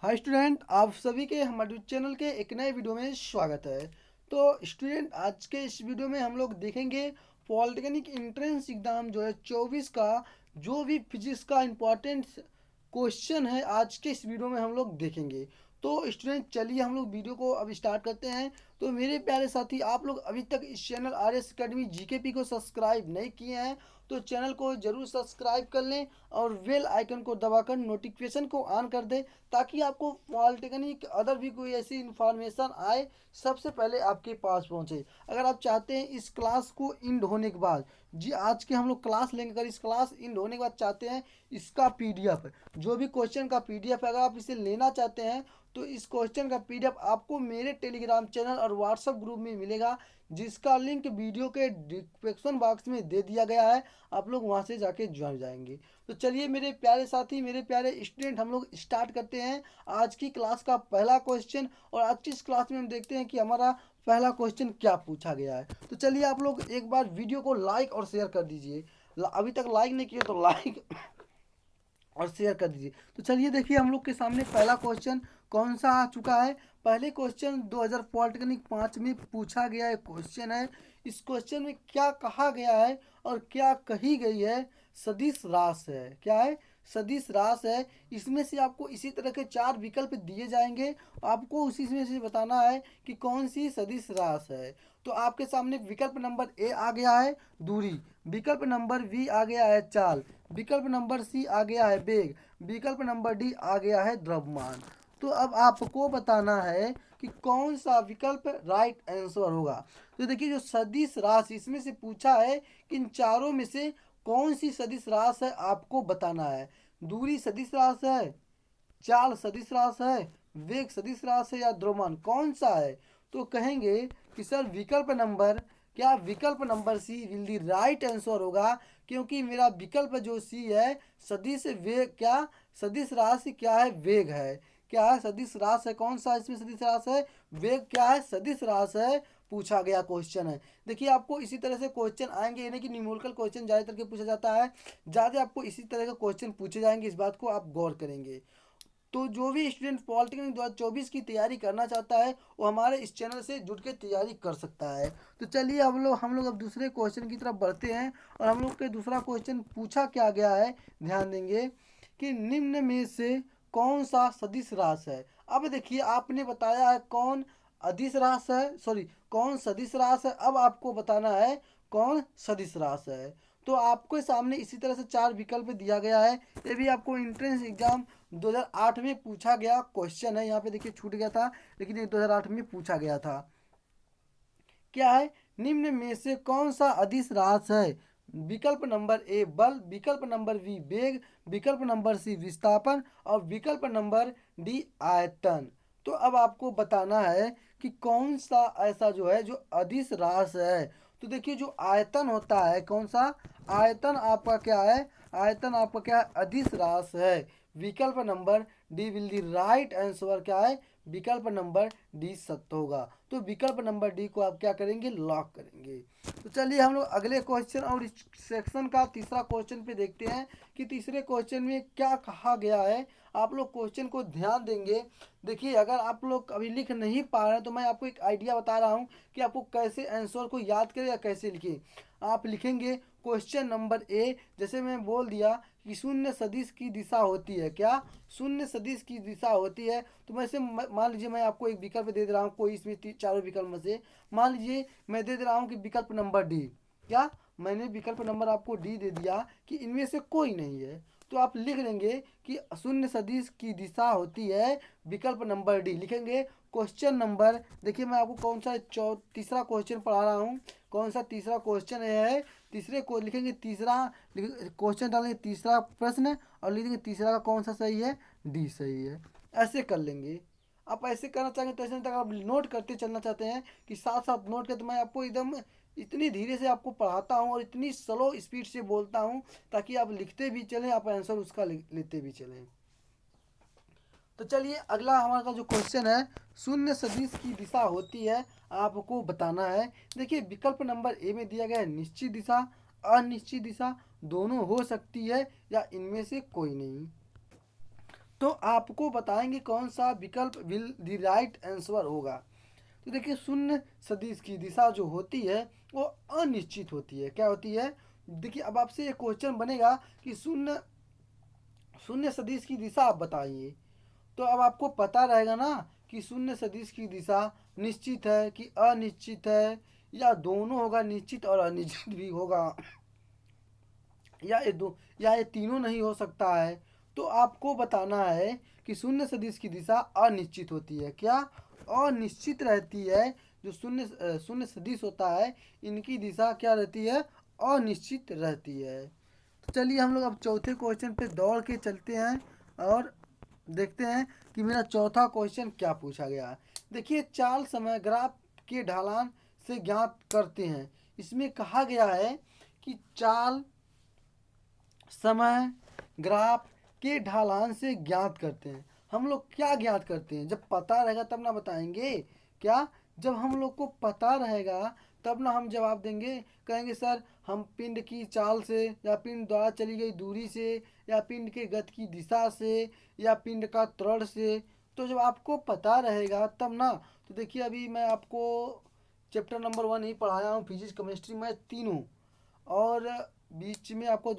Hi student, आप सभी के हमारे चैनल के एक नए वीडियो में स्वागत है। तो स्टूडेंट, आज के इस वीडियो में हम लोग देखेंगे पॉलिटेक्निक एंट्रेंस एग्ज़ाम जो है 24 का जो भी फिजिक्स का इम्पोर्टेंट क्वेश्चन है आज के इस वीडियो में हम लोग देखेंगे। तो स्टूडेंट, चलिए हम लोग वीडियो को अब स्टार्ट करते हैं। तो मेरे प्यारे साथी, आप लोग अभी तक इस channel R S academy GKP को सब्सक्राइब नहीं किए हैं तो चैनल को जरूर सब्सक्राइब कर लें और बेल आइकन को दबाकर नोटिफिकेशन को ऑन कर दें ताकि आपको पॉलिटेक्निक अदर भी कोई ऐसी इन्फॉर्मेशन आए सबसे पहले आपके पास पहुंचे। अगर आप चाहते हैं इस क्लास को इंड होने के बाद, जी आज के हम लोग क्लास लेंगे, अगर इस क्लास इंड होने के बाद चाहते हैं इसका पीडीएफ, जो भी क्वेश्चन का पीडीएफ अगर आप इसे लेना चाहते हैं तो इस क्वेश्चन का पीडीएफ आपको मेरे टेलीग्राम चैनल और व्हाट्सएप ग्रुप में मिलेगा, जिसका लिंक वीडियो के डिस्क्रिप्शन बॉक्स में दे दिया गया है। आप लोग वहां से जाके ज्वाइन जाएंगे। तो चलिए मेरे प्यारे साथी, मेरे प्यारे स्टूडेंट, हम लोग स्टार्ट करते हैं आज की क्लास का पहला क्वेश्चन। और आज की इस क्लास में हम देखते हैं कि हमारा पहला क्वेश्चन क्या पूछा गया है। तो चलिए आप लोग एक बार वीडियो को लाइक और शेयर कर दीजिए। अभी तक लाइक नहीं किए तो लाइक और शेयर कर दीजिए। तो चलिए देखिए, हम लोग के सामने पहला क्वेश्चन कौन सा आ चुका है। पहले क्वेश्चन 2000 पॉलिटेक्निक 5 में पूछा गया एक क्वेश्चन है। इस क्वेश्चन में क्या कहा गया है और क्या कही गई है? सदिश रास है। क्या है? सदिश रास है। इसमें से आपको इसी तरह के 4 विकल्प दिए जाएंगे, आपको उसी में से बताना है कि कौन सी सदिश रास है। तो आपके सामने विकल्प नंबर ए आ गया है दूरी, विकल्प नंबर बी आ गया है चाल, विकल्प नंबर सी आ गया है वेग, विकल्प नंबर डी आ गया है द्रव्यमान। तो अब आपको बताना है कि कौन सा विकल्प राइट आंसर होगा। तो देखिए, जो सदिश राशि इसमें से पूछा है कि इन चारों में से कौन सी सदिश राशि है आपको बताना है। दूरी सदिश राशि है, चाल सदिश राशि है, वेग सदिश राशि है या द्रव्यमान, कौन सा है? तो कहेंगे कि सर विकल्प नंबर, क्या विकल्प number C will the right answer होगा, क्योंकि मेरा विकल्प जो सी है सदिश वेग, क्या सदिश राशि क्या है? वेग है। क्या है? सदिश राशि है। कौन सा इसमें सदिश राशि है? वेग। क्या है? सदिश राशि है। पूछा गया क्वेश्चन है। देखिए, आपको इसी तरह से क्वेश्चन आएंगे, यानी कि न्यूमेरिकल क्वेश्चन ज़्यादातर के पूछा जाता है, ज़्यादा आपको इसी तरह के क्वेश्चन पूछे जाएंगे, इस बात को आप गौर करेंगे। तो जो भी स्टूडेंट पॉलिटेक्निक 2024 की तैयारी करना चाहता है वो हमारे इस चैनल से जुड़ के तैयारी कर सकता है। तो चलिए हम लोग अब दूसरे क्वेश्चन की तरफ बढ़ते हैं। और हम लोग के दूसरा क्वेश्चन पूछा क्या गया है, ध्यान देंगे कि निम्न में से कौन सा सदिश राशि है। अब देखिए, आपने बताया है कौन अदिश राशि है, सॉरी कौन सदिश राशि है। अब आपको बताना है कौन सदिश राशि है। तो आपके सामने इसी तरह से 4 विकल्प दिया गया है। ये भी आपको एंट्रेंस एग्जाम 2008 में पूछा गया क्वेश्चन है। यहाँ पे देखिए छूट गया था, लेकिन ये 2008 में पूछा गया था। क्या है? निम्न में से कौन सा अदिश राशि है? विकल्प नंबर ए बल, विकल्प नंबर बी वेग, विकल्प नंबर सी विस्थापन और विकल्प नंबर डी आयतन। तो अब आपको बताना है कि कौन सा ऐसा जो है जो अदिश राशि है। तो देखिए, जो आयतन होता है, कौन सा आयतन आपका क्या है? आयतन आपका क्या है? अदिश राशि है। विकल्प number D will the right answer क्या है? विकल्प नंबर डी सत्य होगा। तो विकल्प नंबर डी को आप क्या करेंगे? लॉक करेंगे। तो चलिए हम लोग अगले क्वेश्चन और इस सेक्शन का तीसरा क्वेश्चन पे देखते हैं कि तीसरे क्वेश्चन में क्या कहा गया है। आप लोग क्वेश्चन को ध्यान देंगे। देखिए, अगर आप लोग अभी लिख नहीं पा रहे हैं तो मैं आपको एक आइडिया बता रहा हूँ कि आपको कैसे आंसर को याद करें या कैसे लिखें। आप लिखेंगे क्वेश्चन नंबर ए, जैसे मैं बोल दिया कि शून्य सदिश की दिशा होती है। क्या? शून्य सदिश की दिशा होती है। तो वैसे मान लीजिए मैं आपको एक विकल्प दे दे रहा हूँ, कोई इसमें चारों विकल्प में से मान लीजिए मैं दे दे रहा हूँ कि विकल्प नंबर डी। क्या? मैंने विकल्प नंबर आपको डी दे दिया कि इनमें से कोई नहीं है। तो आप लिख लेंगे कि शून्य सदिश की दिशा होती है, विकल्प नंबर डी लिखेंगे। क्वेश्चन नंबर, देखिए मैं आपको कौन सा तीसरा क्वेश्चन पढ़ा रहा हूँ। कौन सा तीसरा क्वेश्चन है? तीसरे को लिखेंगे तीसरा, क्वेश्चन डालेंगे तीसरा प्रश्न और लिखेंगे तीसरा का कौन सा सही है? डी सही है। ऐसे कर लेंगे। आप ऐसे करना चाहेंगे तो ऐसे तक आप नोट करते चलना चाहते हैं कि साथ साथ नोट करते, मैं आपको एकदम इतनी धीरे से आपको पढ़ाता हूँ और इतनी स्लो स्पीड से बोलता हूँ ताकि आप लिखते भी चलें, आप आंसर उसका लेते भी चलें। तो चलिए अगला हमारा जो क्वेश्चन है, शून्य सदिश की दिशा होती है, आपको बताना है। देखिए, विकल्प नंबर ए में दिया गया है निश्चित दिशा, अनिश्चित दिशा, दोनों हो सकती है या इनमें से कोई नहीं। तो आपको बताएंगे कौन सा विकल्प विल द राइट आंसर होगा। तो देखिए शून्य सदिश की दिशा जो होती है वो अनिश्चित होती है। क्या होती है? देखिए अब आपसे एक क्वेश्चन बनेगा कि शून्य शून्य सदिश की दिशा आप बताइए, तो अब आपको पता रहेगा ना कि शून्य सदिश की दिशा निश्चित है कि अनिश्चित है, या दोनों होगा, निश्चित और अनिश्चित भी होगा, या ये तीनों नहीं हो सकता है। तो आपको बताना है कि शून्य सदिश की दिशा अनिश्चित होती है। क्या? अनिश्चित रहती है। जो शून्य सदिश होता है इनकी दिशा क्या रहती है? अनिश्चित रहती है। तो चलिए हम लोग अब चौथे क्वेश्चन पे दौड़ के चलते हैं और देखते हैं कि मेरा चौथा क्वेश्चन क्या पूछा गया है। देखिए चाल समय ग्राफ के ढालान से ज्ञात करते हैं। इसमें कहा गया है कि चाल समय ग्राफ के ढालान से ज्ञात करते हैं। हम लोग क्या ज्ञात करते हैं? जब पता रहेगा तब ना बताएंगे। क्या? जब हम लोग को पता रहेगा तब ना हम जवाब देंगे। कहेंगे सर हम पिंड की चाल से, या पिंड द्वारा चली गई दूरी से, या पिंड के गति की दिशा से, या पिंड का त्वरण से। तो जब आपको पता रहेगा तब ना। तो देखिए अभी मैं आपको चैप्टर नंबर 1 ही पढ़ाया हूँ, फिजिक्स केमिस्ट्री मैथ तीनों, और बीच में आपको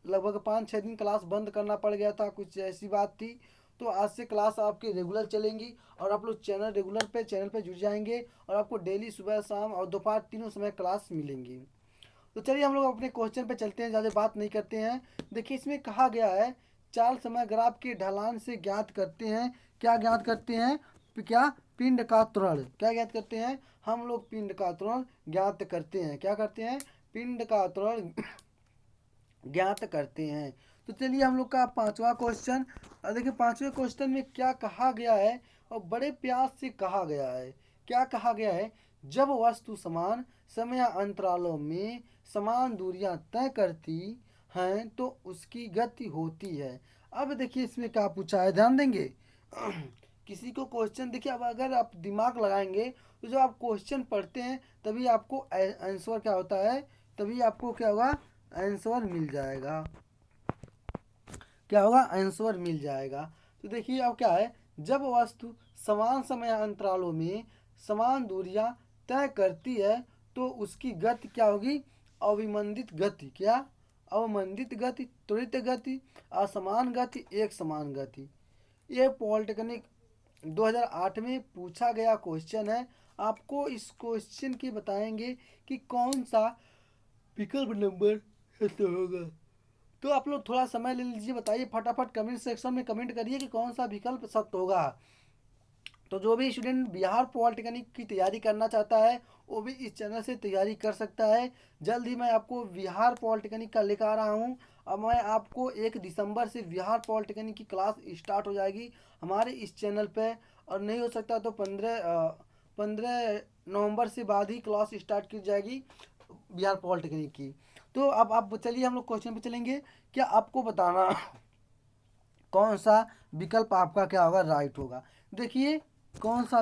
लगभग 5-6 दिन क्लास बंद करना पड़ गया था, कुछ ऐसी बात थी। तो आज से क्लास आपकी रेगुलर चलेंगी और आप लोग चैनल पे जुड़ जाएंगे और आपको डेली सुबह शाम और दोपहर तीनों समय क्लास मिलेंगी। तो चलिए हम लोग अपने क्वेश्चन पे चलते हैं, ज़्यादा बात नहीं करते हैं। देखिए इसमें कहा गया है चाल समय ग्राफ के ढलान से ज्ञात करते हैं। क्या ज्ञात करते हैं? क्या? पिंड का त्वरण। क्या ज्ञात करते हैं? हम लोग पिंड का त्वरण ज्ञात करते हैं। क्या करते हैं? पिंड का त्वरण ज्ञात करते हैं। तो चलिए हम लोग का पांचवा क्वेश्चन। देखिए पांचवें क्वेश्चन में क्या कहा गया है और बड़े प्यार से कहा गया है। क्या कहा गया है? जब वस्तु समान समय अंतरालों में समान दूरियां तय करती हैं तो उसकी गति होती है। अब देखिए इसमें क्या पूछा है, ध्यान देंगे। किसी को क्वेश्चन, देखिए अब अगर आप दिमाग लगाएंगे तो जब आप क्वेश्चन पढ़ते हैं तभी आपको आंसर क्या होता है, तभी आपको क्या होगा, आंसर मिल जाएगा। क्या होगा? आंसर मिल जाएगा। तो देखिए अब क्या है, जब वस्तु समान समय अंतरालों में समान दूरियां तय करती है तो उसकी गति क्या होगी? अविमंदित गति। क्या? अवमंदित गति, त्वरित गति, असमान गति, एक समान गति। ये पॉलिटेक्निक 2008 में पूछा गया क्वेश्चन है। आपको इस क्वेश्चन की बताएंगे कि कौन सा विकल्प नंबर सही होगा। तो आप लोग थोड़ा समय ले लीजिए, बताइए फटाफट कमेंट सेक्शन में कमेंट करिए कि कौन सा विकल्प सत्य होगा। तो जो भी स्टूडेंट बिहार पॉलिटेक्निक की तैयारी करना चाहता है वो भी इस चैनल से तैयारी कर सकता है। जल्द ही मैं आपको बिहार पॉलिटेक्निक का लेकर आ रहा हूँ। अब मैं आपको 1 दिसंबर से बिहार पॉलिटेक्निक की क्लास स्टार्ट हो जाएगी हमारे इस चैनल पे, और नहीं हो सकता तो 15 नवंबर से बाद ही क्लास स्टार्ट की जाएगी बिहार पॉलिटेक्निक की। तो अब आप चलिए हम लोग क्वेश्चन पे चलेंगे। क्या आपको बताना कौन सा विकल्प आपका क्या होगा, राइट होगा। देखिए कौन सा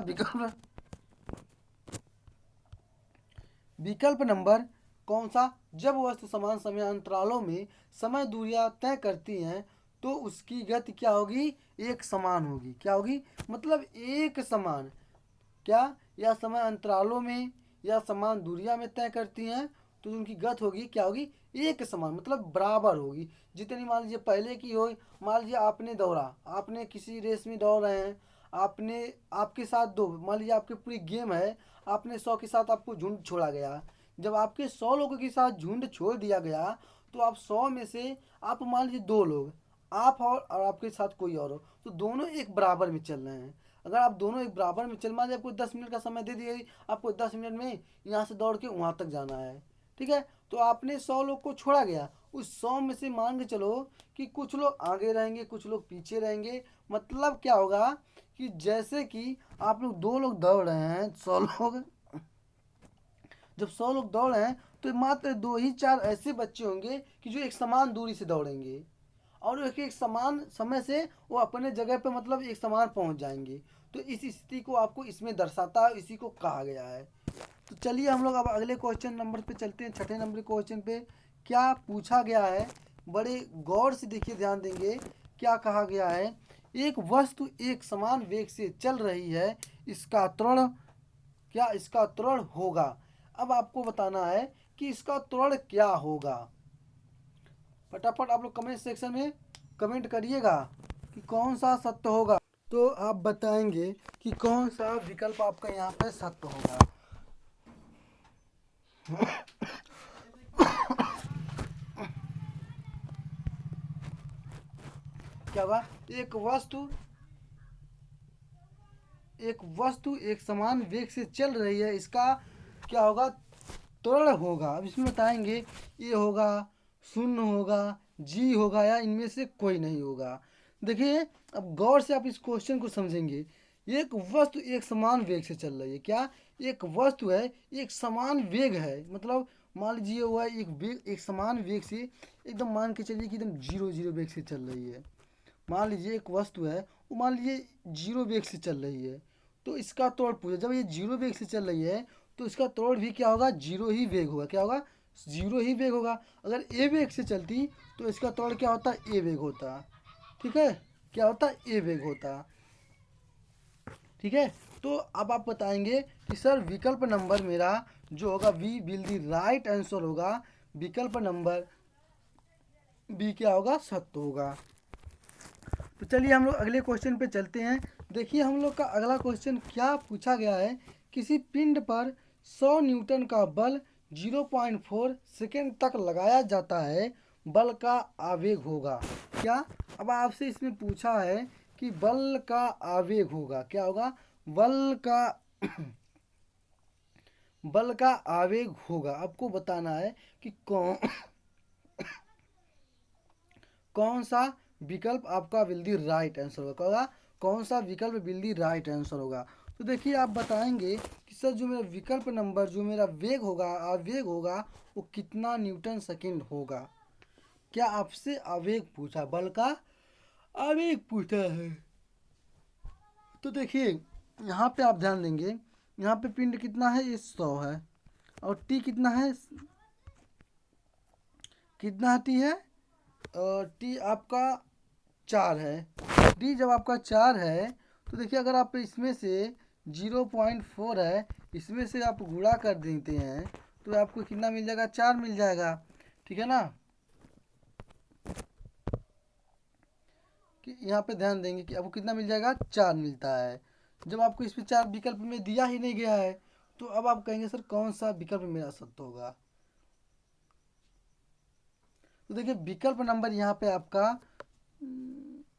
विकल्प नंबर कौन सा, जब वस्तु समान समय अंतरालों में समय दूरियां तय करती हैं तो उसकी गति क्या होगी? एक समान होगी। क्या होगी? मतलब एक समान। क्या? या समय अंतरालों में या समान दूरियां में तय करती हैं तो उनकी गति होगी क्या होगी? एक समान, मतलब बराबर होगी। जितनी मान लीजिए पहले की हो, मान लीजिए आपने दौड़ा, आपने किसी रेस में दौड़ रहे हैं, आपने आपके साथ दो, मान लीजिए आपकी पूरी गेम है, आपने 100 के साथ आपको झुंड छोड़ा गया। जब आपके 100 लोगों के साथ झुंड छोड़ दिया गया तो आप 100 में से आप मान लीजिए 2 लोग, आप और आपके साथ कोई और हो, तो दोनों एक बराबर में चल रहे हैं। अगर आप दोनों एक बराबर में चल, मान लीजिए आपको 10 मिनट का समय दे दिया, आपको 10 मिनट में यहाँ से दौड़ के वहाँ तक जाना है, ठीक है। तो आपने 100 लोग को छोड़ा गया, उस 100 में से मान के चलो कि कुछ लोग आगे रहेंगे कुछ लोग पीछे रहेंगे। मतलब क्या होगा कि जैसे कि आप लोग 2 लोग दौड़ रहे हैं, 100 लोग, जब 100 लोग दौड़ रहे हैं तो मात्र 2 ही 4 ऐसे बच्चे होंगे कि जो एक समान दूरी से दौड़ेंगे, और एक एक समान समय से वो अपने जगह पे मतलब एक समान पहुंच जाएंगे। तो इस स्थिति को आपको इसमें दर्शाता है, इसी को कहा गया है। तो चलिए हम लोग अब अगले क्वेश्चन नंबर पे चलते हैं, छठे नंबर क्वेश्चन पे। क्या पूछा गया है, बड़े गौर से देखिए, ध्यान देंगे। क्या कहा गया है एक वस्तु एक समान वेग से चल रही है, इसका त्वरण क्या इसका त्वरण होगा। अब आपको बताना है कि इसका त्वरण क्या होगा। फटाफट आप लोग कमेंट सेक्शन में कमेंट करिएगा कि कौन सा सत्य होगा। तो आप बताएंगे कि कौन सा विकल्प आपका यहाँ पे सत्य होगा। क्या होगा, एक वस्तु एक समान वेग से चल रही है, इसका क्या होगा, त्वरण होगा। अब इसमें बताएंगे ए होगा, शून्य होगा, जी होगा या इनमें से कोई नहीं होगा। देखिए अब गौर से आप इस क्वेश्चन को समझेंगे। एक वस्तु एक समान वेग से चल रही है, क्या एक वस्तु है एक समान वेग है, मतलब मान लीजिए हुआ एक समान वेग से एकदम मान के चलिए कि एकदम जीरो जीरो वेग से चल रही है। मान लीजिए एक वस्तु है वो मान लीजिए जीरो वेग से चल रही है, तो इसका त्वरण पूछा। जब ये जीरो वेग से चल रही है तो इसका त्वरण भी क्या होगा, जीरो ही वेग होगा। क्या होगा, जीरो ही वेग होगा। अगर ए वेग से चलती तो इसका त्वरण क्या होता, ए वेग होता। ठीक है, क्या होता, ए वेग होता। ठीक है, तो अब आप बताएंगे कि सर विकल्प नंबर मेरा जो होगा B will the right answer होगा। विकल्प नंबर बी क्या होगा, सत्य होगा। तो चलिए हम लोग अगले क्वेश्चन पे चलते हैं। देखिए हम लोग का अगला क्वेश्चन क्या पूछा गया है। किसी पिंड पर 100 न्यूटन का बल 0.4 सेकेंड तक लगाया जाता है, बल का आवेग होगा क्या। अब आपसे इसमें पूछा है कि बल का आवेग होगा, क्या होगा, बल का आवेग होगा। आपको बताना है कि कौन सा विकल्प आपका विल दी राइट आंसर होगा। कौन सा विकल्प विल दी राइट आंसर होगा। तो देखिए आप बताएंगे कि सर जो मेरा विकल्प नंबर जो मेरा वेग होगा, आवेग होगा, वो कितना न्यूटन सेकेंड होगा। क्या आपसे आवेग पूछा, बल का आवेग पूछा है। तो देखिए यहाँ पे आप ध्यान देंगे, यहाँ पे पिंड कितना है, ये 100 है, और टी कितना है, कितना टी है, टी आपका 4 है। डी जब आपका 4 है तो देखिए अगर आप इसमें से 0.4 है, इसमें से आप गुणा कर देते हैं तो आपको कितना मिल जाएगा, 4 मिल जाएगा। ठीक है ना, कि यहाँ पे ध्यान देंगे कि आपको कितना मिल जाएगा, 4 मिलता है। जब आपको इसमें 4 विकल्प में दिया ही नहीं गया है तो अब आप कहेंगे सर कौन सा विकल्प मेरा सत्य होगा। तो देखिए विकल्प नंबर यहाँ पे आपका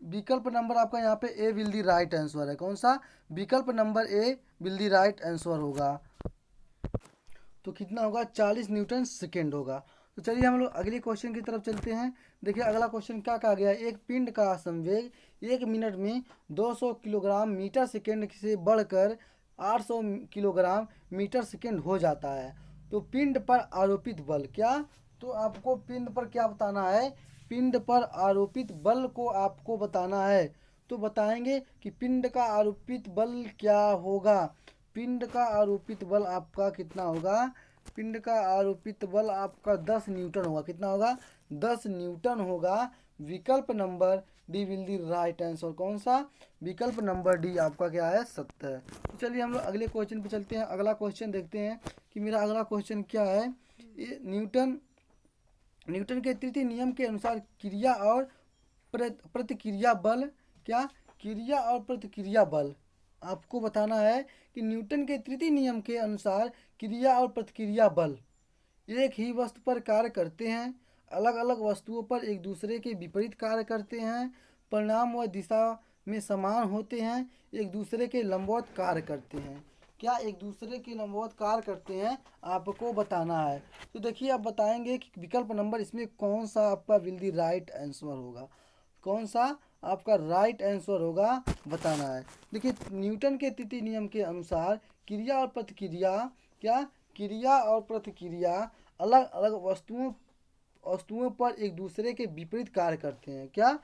विकल्प नंबर आपका यहाँ पे ए विल दी राइट आंसर है। कौन सा, विकल्प number A will the right answer होगा। तो कितना होगा, 40 न्यूटन सेकेंड होगा। तो चलिए हम लोग अगले क्वेश्चन की तरफ चलते हैं। देखिए अगला क्वेश्चन क्या कहा गया है, एक पिंड का संवेग 1 मिनट में 200 किलोग्राम मीटर सेकेंड से बढ़कर 800 किलोग्राम मीटर सेकेंड हो जाता है, तो पिंड पर आरोपित बल क्या। तो आपको पिंड पर क्या बताना है, पिंड पर आरोपित बल को आपको बताना है। तो बताएंगे कि पिंड का आरोपित बल क्या होगा। पिंड का आरोपित बल आपका कितना होगा, पिंड का आरोपित बल आपका 10 न्यूटन होगा। कितना होगा, 10 न्यूटन होगा। विकल्प number D will the right answer. कौन सा, विकल्प नंबर डी आपका क्या है, सत्य है। तो चलिए हम लोग अगले क्वेश्चन पे चलते हैं। अगला क्वेश्चन देखते हैं कि मेरा अगला क्वेश्चन क्या है। ये न्यूटन के तृतीय नियम के अनुसार क्रिया और प्रतिक्रिया बल क्या, क्रिया और प्रतिक्रिया बल आपको बताना है कि न्यूटन के तृतीय नियम के अनुसार क्रिया और प्रतिक्रिया बल एक ही वस्तु पर कार्य करते हैं, अलग अलग वस्तुओं पर एक दूसरे के विपरीत कार्य करते हैं, परिणाम व दिशा में समान होते हैं, एक दूसरे के लंबवत कार्य करते हैं। क्या एक दूसरे के लंबवत कार्य करते हैं, आपको बताना है। तो देखिए आप बताएंगे कि विकल्प नंबर इसमें कौन सा आपका विल दी राइट आंसर होगा। कौन सा आपका राइट आंसर होगा, बताना है। देखिए न्यूटन के तृतीय नियम के अनुसार क्रिया और प्रतिक्रिया क्या, क्रिया और प्रतिक्रिया अलग अलग वस्तुओं पर एक दूसरे के विपरीत कार्य करते हैं। क्या,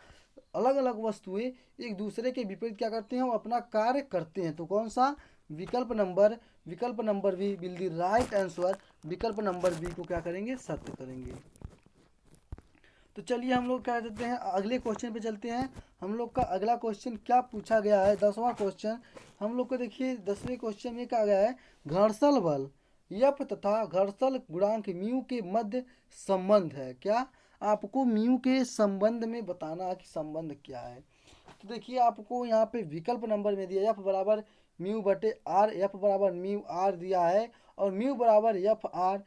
अलग अलग वस्तुएं एक दूसरे के विपरीत क्या करते हैं, वो अपना कार्य करते हैं। तो कौन सा, विकल्प number B will the right answer. विकल्प नंबर बी को क्या करेंगे, सत्य करेंगे। तो चलिए हम लोग क्या करते हैं, अगले क्वेश्चन पे चलते हैं। हम लोग का अगला क्वेश्चन क्या पूछा गया है, 10वां क्वेश्चन। हम लोग को देखिए 10वें क्वेश्चन में क्या गया है, घर्षण बल यफ तथा घर्षण गुणांक म्यू के मध्य संबंध है। क्या आपको म्यू के संबंध में बताना है कि संबंध क्या है। तो देखिए आपको यहाँ पे विकल्प नंबर में दिया एफ बराबर म्यू बटे आर, एफ बराबर म्यू आर दिया है, और म्यू बराबर एफ आर।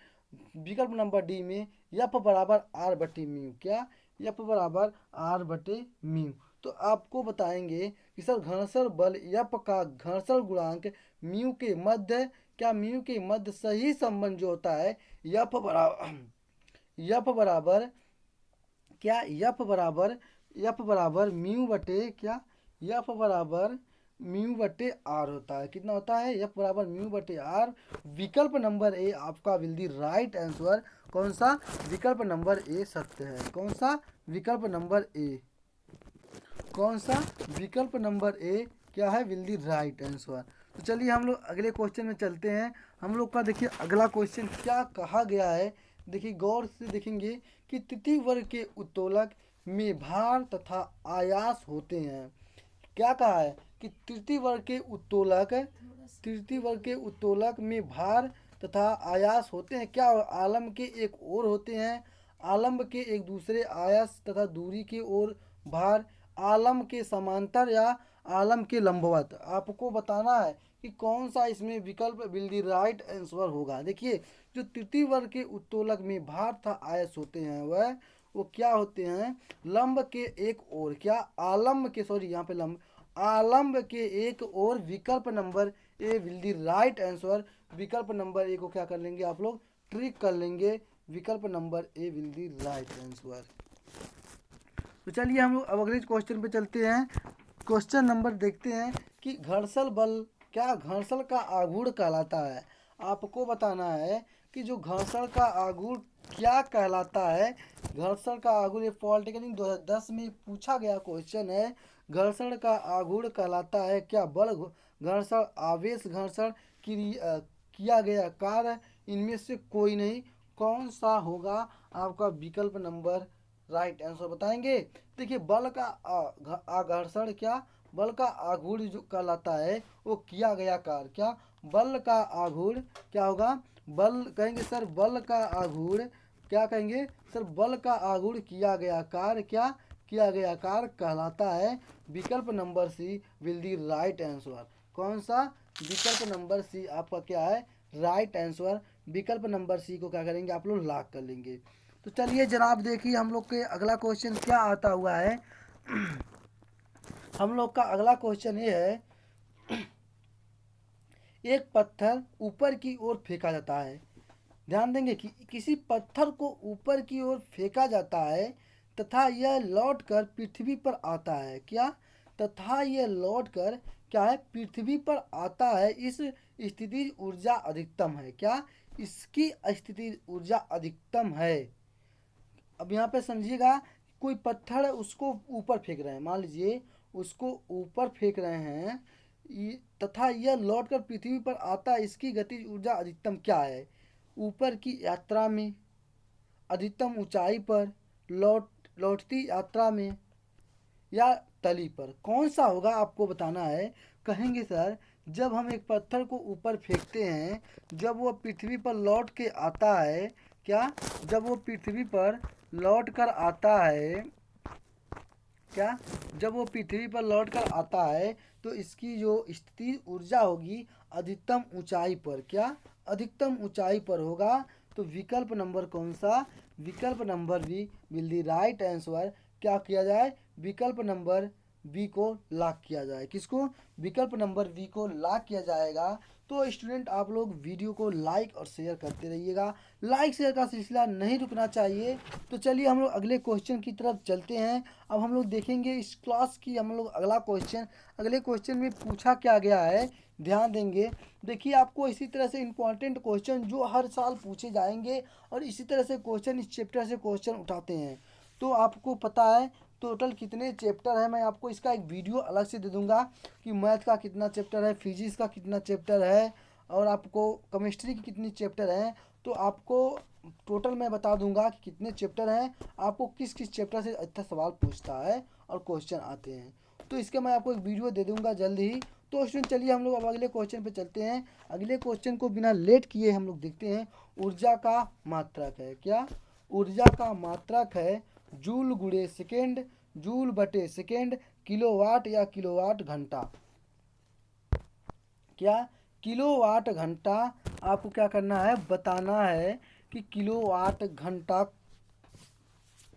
विकल्प नंबर डी में एफ बराबर आर बटे म्यू, क्या एफ बराबर आर बटे म्यू। तो आपको बताएंगे कि सर घर्षण बल एफ का घर्षण गुणांक म्यू के मध्य, क्या म्यू के मध्य सही संबंध जो होता है एफ बराबर क्या एफ बराबर म्यू बटे क्या एफ बराबर म्यू बटे आर होता है। कितना होता है, एफ बराबर म्यू बटे आर। विकल्प नंबर ए आपका विल दी राइट आंसर। कौन सा, विकल्प नंबर ए सत्य है। कौन सा, विकल्प नंबर ए, कौन सा, विकल्प नंबर ए क्या है, विल दी राइट आंसर। तो चलिए हम लोग अगले क्वेश्चन में चलते हैं। हम लोग का देखिए अगला क्वेश्चन क्या कहा गया है, देखिए गौर से देखेंगे कि तृतीय वर्ग के उत्तोलक में भार तथा आयास होते हैं। क्या कहा है कि तृतीय वर्ग के उत्तोलक में भार तथा आयास होते हैं। क्या आलम के एक ओर होते हैं, आलम्ब के एक दूसरे आयास तथा दूरी की ओर भार, आलम के समांतर या आलम के लंबवत। आपको बताना है कि कौन सा इसमें विकल्प विल दी राइट आंसर होगा। देखिए जो तृतीय वर्ग के उत्तोलक में भार तथा आयस होते हैं वह वो क्या होते हैं, लंब के एक ओर, क्या आलम्ब के, सॉरी यहाँ पे लंब, आलम्ब के एक ओर। विकल्प number A will the right answer. विकल्प नंबर ए को क्या कर लेंगे आप लोग, ट्रिक कर लेंगे। विकल्प number A will the right answer. तो चलिए हम लोग अब अगले क्वेश्चन पे चलते हैं। क्वेश्चन नंबर देखते हैं कि घर्षण बल क्या घर्षण का आघूर्ण कहलाता है। आपको बताना है कि जो घर्षण का आघूर्ण क्या कहलाता है। घर्षण का आघूर्ण, ये पॉलिटेक्निक 2010 में पूछा गया क्वेश्चन है। घर्षण का आघूर्ण कहलाता है क्या बल घर्षण, आवेश घर्षण, किया गया कार्य, इनमें से कोई नहीं। कौन सा होगा आपका विकल्प नंबर राइट आंसर बताएंगे। देखिए बल का आघर्षण, क्या बल का आघूर्ण जो कहलाता है वो किया गया कार्य, क्या बल का आघूर्ण क्या होगा, बल कहेंगे सर, बल का आघूर्ण क्या कहेंगे सर, बल का आघूर्ण किया गया कार्य, क्या किया गया कार्य कहलाता है। विकल्प number C will the right answer. कौन सा, विकल्प नंबर सी आपका क्या है, राइट आंसर। विकल्प नंबर सी को क्या करेंगे आप लोग, लॉक कर लेंगे। तो चलिए जनाब देखिए हम लोग के अगला क्वेश्चन क्या आता हुआ है। हम लोग का अगला क्वेश्चन ये है, एक पत्थर ऊपर की ओर फेंका जाता है। ध्यान देंगे कि किसी पत्थर को ऊपर की ओर फेंका जाता है तथा यह लौटकर पृथ्वी पर आता है। क्या, तथा यह लौटकर क्या है, पृथ्वी पर आता है। इस स्थिति ऊर्जा अधिकतम है। क्या, इसकी स्थिति ऊर्जा अधिकतम है। अब यहाँ पे समझिएगा, कोई पत्थर है उसको ऊपर फेंक रहे हैं, मान लीजिए उसको ऊपर फेंक रहे हैं, तथा यह लौटकर पृथ्वी पर आता है, इसकी गतिज ऊर्जा अधिकतम क्या है। ऊपर की यात्रा में, अधिकतम ऊंचाई पर, लौटती यात्रा में, या तली पर, कौन सा होगा आपको बताना है। कहेंगे सर जब हम एक पत्थर को ऊपर फेंकते हैं, जब वो पृथ्वी पर लौट के आता है, क्या जब वो पृथ्वी पर लौट कर आता है, क्या जब वो पृथ्वी पर लौट कर आता है तो इसकी जो स्थिति ऊर्जा होगी अधिकतम ऊंचाई पर, क्या अधिकतम ऊंचाई पर होगा। तो विकल्प नंबर कौन सा, विकल्प number B will the right answer. क्या किया जाए, विकल्प नंबर बी को लॉक किया जाए। किसको, विकल्प नंबर बी को लॉक किया जाएगा। तो स्टूडेंट आप लोग वीडियो को लाइक और शेयर करते रहिएगा, लाइक शेयर का सिलसिला नहीं रुकना चाहिए। तो चलिए हम लोग अगले क्वेश्चन की तरफ चलते हैं। अब हम लोग देखेंगे इस क्लास की हम लोग अगला क्वेश्चन, अगले क्वेश्चन में पूछा क्या गया है, ध्यान देंगे। देखिए आपको इसी तरह से इंपॉर्टेंट क्वेश्चन जो हर साल पूछे जाएंगे और इसी तरह से क्वेश्चन इस चैप्टर से क्वेश्चन उठाते हैं। तो आपको पता है टोटल कितने चैप्टर है, मैं आपको इसका एक वीडियो अलग से दे दूंगा कि मैथ का कितना चैप्टर है, फिजिक्स का कितना चैप्टर है, और आपको केमिस्ट्री की कितनी चैप्टर हैं, तो आपको टोटल मैं बता दूंगा कि कितने चैप्टर हैं, आपको किस किस चैप्टर से अच्छा सवाल पूछता है और क्वेश्चन आते हैं। तो इसका मैं आपको एक वीडियो दे दूंगा जल्द ही। तो स्टूडेंट चलिए हम लोग अब अगले क्वेश्चन पे चलते हैं। अगले क्वेश्चन को बिना लेट किए हम लोग देखते हैं। ऊर्जा का मात्रक है क्या? ऊर्जा का मात्रक है जूल गुणे सेकेंड, जूल बटे सेकेंड, किलोवाट या किलोवाट घंटा। क्या? किलोवाट घंटा। आपको क्या करना है, बताना है कि किलोवाट घंटा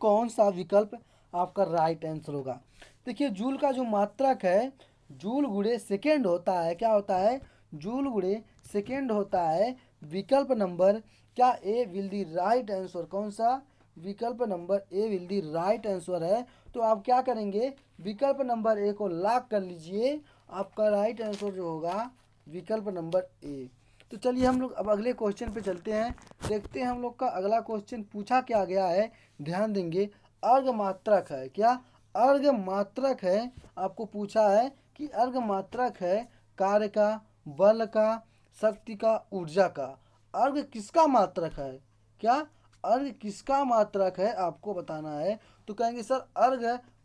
कौन सा विकल्प आपका राइट आंसर होगा। देखिए जूल का जो मात्रक है, जूल गुणे सेकेंड होता है। क्या होता है? जूल गुणे सेकेंड होता है। विकल्प नंबर क्या ए विल दी राइट आंसर? कौन सा? विकल्प number A will the right answer है। तो आप क्या करेंगे, विकल्प नंबर ए को लॉक कर लीजिए। आपका राइट आंसर जो होगा विकल्प नंबर ए। तो चलिए हम लोग अब अगले क्वेश्चन पे चलते हैं। देखते हैं हम लोग का अगला क्वेश्चन पूछा क्या गया है, ध्यान देंगे। अर्घ मात्रक है। क्या? अर्घ मात्रक है। आपको पूछा है कि अर्घ मात्रक है कार्य का, बल का, शक्ति का, ऊर्जा का। अर्घ किसका मात्रक है? क्या? अर्घ किसका मात्रक है आपको बताना है। तो कहेंगे सर अर्घ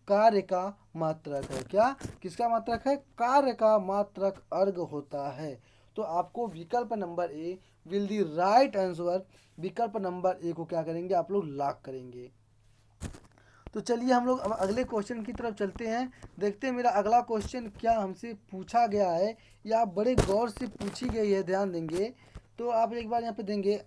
कार्य का मात्रक है। क्या किसका मात्रक है? कार्य का मात्रक अर्घ होता है। तो आपको विकल्प number A will the right answer, विकल्प नंबर ए को क्या करेंगे आप लोग, लॉक करेंगे। तो चलिए हम लोग अब अगले क्वेश्चन की तरफ चलते हैं। देखते हैं मेरा अगला क्वेश्चन क्या हमसे पूछा गया है, या आप बड़े गौर से पूछी गई है, ध्यान देंगे। तो आप एक बार यहाँ पे देंगे,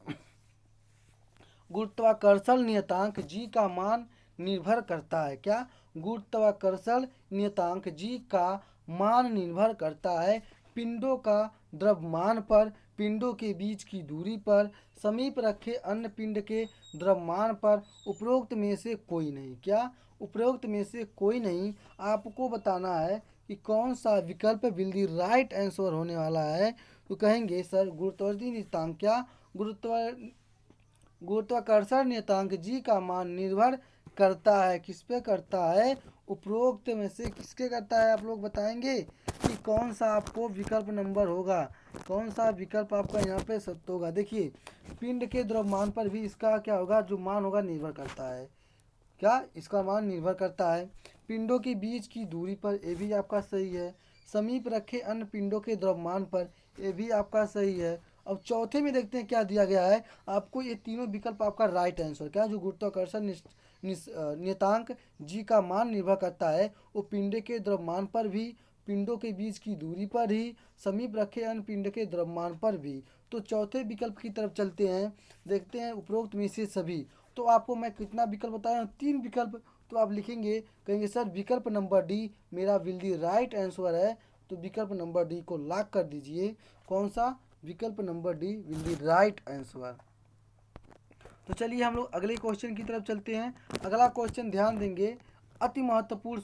गुरुत्वाकर्षण नियतांक जी का मान निर्भर करता है। क्या? गुरुत्वाकर्षण नियतांक जी का मान निर्भर करता है पिंडों का द्रव्यमान पर, पिंडों के बीच की दूरी पर, समीप रखे अन्य पिंड के द्रव्यमान पर, उपरोक्त में से कोई नहीं। क्या? उपरोक्त में से कोई नहीं। आपको बताना है कि कौन सा विकल्प विल दी राइट आंसर होने वाला है। तो कहेंगे सर गुरुत्वाकर्षण नियतांक। क्या? गुरुत्वाकर्षण नियतांक जी का मान निर्भर करता है, किस पे करता है? उपरोक्त में से किसके करता है, आप लोग बताएंगे कि कौन सा आपको विकल्प नंबर होगा, कौन सा विकल्प आपका यहाँ पे सत्य होगा। देखिए पिंड के द्रव्यमान पर भी इसका क्या होगा, जो मान होगा निर्भर करता है। क्या? इसका मान निर्भर करता है पिंडों के बीच की दूरी पर, ये भी आपका सही है। समीप रखे अन्य पिंडों के द्रव्यमान पर, ये भी आपका सही है। अब चौथे में देखते हैं क्या दिया गया है आपको। ये तीनों विकल्प आपका राइट आंसर। क्या? जो गुरुत्वाकर्षण नियतांक जी का मान निर्भर करता है वो पिंड के द्रव्यमान पर भी, पिंडों के बीच की दूरी पर ही, समीप रखे अन्य पिंड के द्रव्यमान पर भी। तो चौथे विकल्प की तरफ चलते हैं। देखते हैं उपरोक्त में से सभी। तो आपको मैं कितना विकल्प बताया हूँ, 3 विकल्प। तो आप लिखेंगे, कहेंगे सर विकल्प नंबर डी मेरा विल दी राइट आंसर है। तो विकल्प नंबर डी को लॉक कर दीजिए। कौन सा? विकल्प number D will the right answer. तो चलिए हम लोग अगले क्वेश्चन की तरफ चलते हैं। अगला क्वेश्चन ध्यान देंगे, अति महत्वपूर्ण